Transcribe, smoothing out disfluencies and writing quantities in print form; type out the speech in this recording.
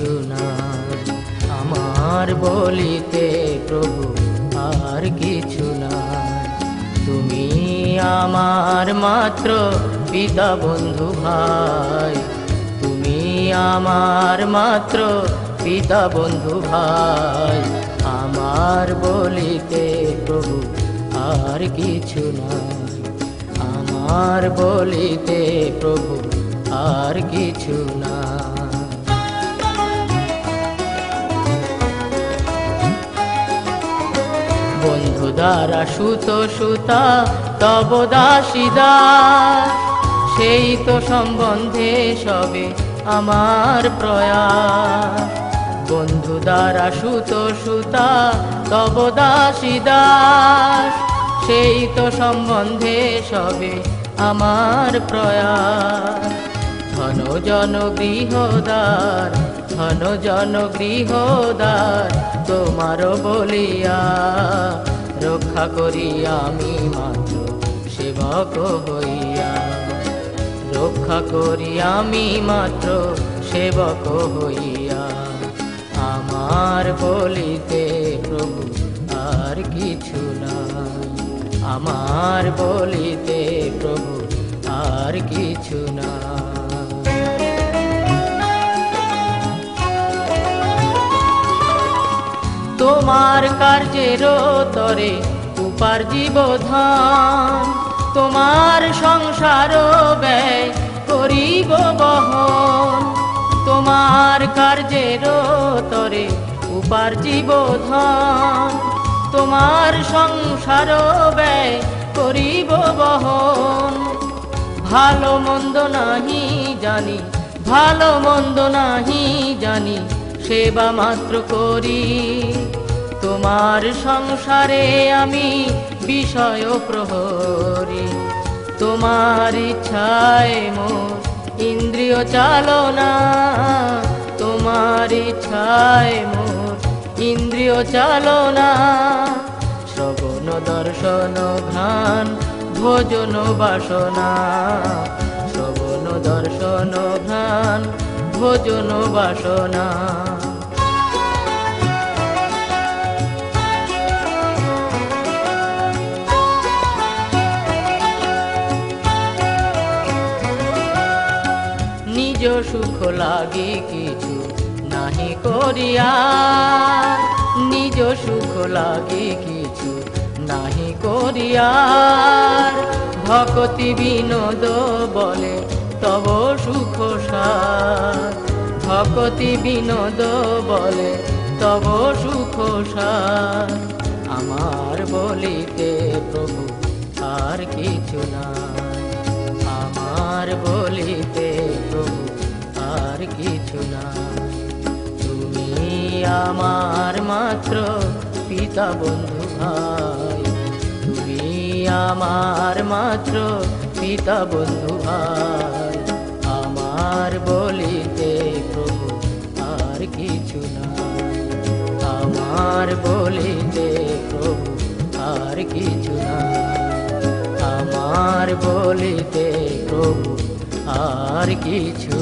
কিছু নাই, আমার বলিতে প্রভু আর কিছু নাই। তুমি আমার মাত্র পিতা বন্ধু ভাই, তুমি আমার মাত্র পিতা বন্ধু ভাই, আমার বলিতে প্রভু আর কিছু নাই, আমার বলিতে প্রভু আর কিছু না। বন্ধু দ্বারা সুত সুতা তব দাসীদাস, সেই তো সম্বন্ধে সবে আমার প্রয়াস। বন্ধু দ্বারা সুত সুতা তব দাসীদাস, সেই তো সম্বন্ধে সবে আমার প্রয়াস। ধন জন গৃহদার, ধন জন গৃহদার, তোমার বলিয়া রক্ষা করি আমি মাত্র সেবক হইয়া, রক্ষা করি আমি মাত্র সেবক হইয়া। আমার বলিতে প্রভু আর কিছু নাই, আমার বলিতে প্রভু আর কিছু না। তোমার কার্যের তরে উপার্জিব ধন, তোমার সংসার ব্যয় করিব বহন। তোমার কার্যের তরে উপার্জিব ধন, তোমার সংসার ব্যয় করিব বহন। ভালো মন্দ নাহি জানি, ভালো মন্দ নাহি জানি, সেবা মাত্র করি। তোমার সংসারে আমি বিষয় প্রহরী, তোমার ইচ্ছায় মোর ইন্দ্রিয় চালনা, তোমার ইচ্ছায় মোর ইন্দ্রিয় চালনা। শ্রবণ দর্শন ঘ্রাণ ভোজন বাসনা, শ্রবণ দর্শন ঘ্রাণ ভোজন বাসনা। নিজ সুখ লাগি কিছু নাহি করিয়া, নিজ সুখ লাগি কিছু নাহি করিয়া। ভকতি বিনোদ বলে তব সুখ সার, ভকতি বিনোদ বলে তব সুখ সার। আমার বলিতে প্রভু আর কিছু নাই, আমার বলিতে প্রভু আর কিছু নাই। তুমি আমার মাত্র পিতা বন্ধু ভাই, তুমি আমার মাত্র পিতা বন্ধু ভাই, আমার বলিতে প্রভু আর কিছু নাই, আমার বলিতে প্রভু আর কিছু নাই, আমার বলিতে প্রভু আর কিছু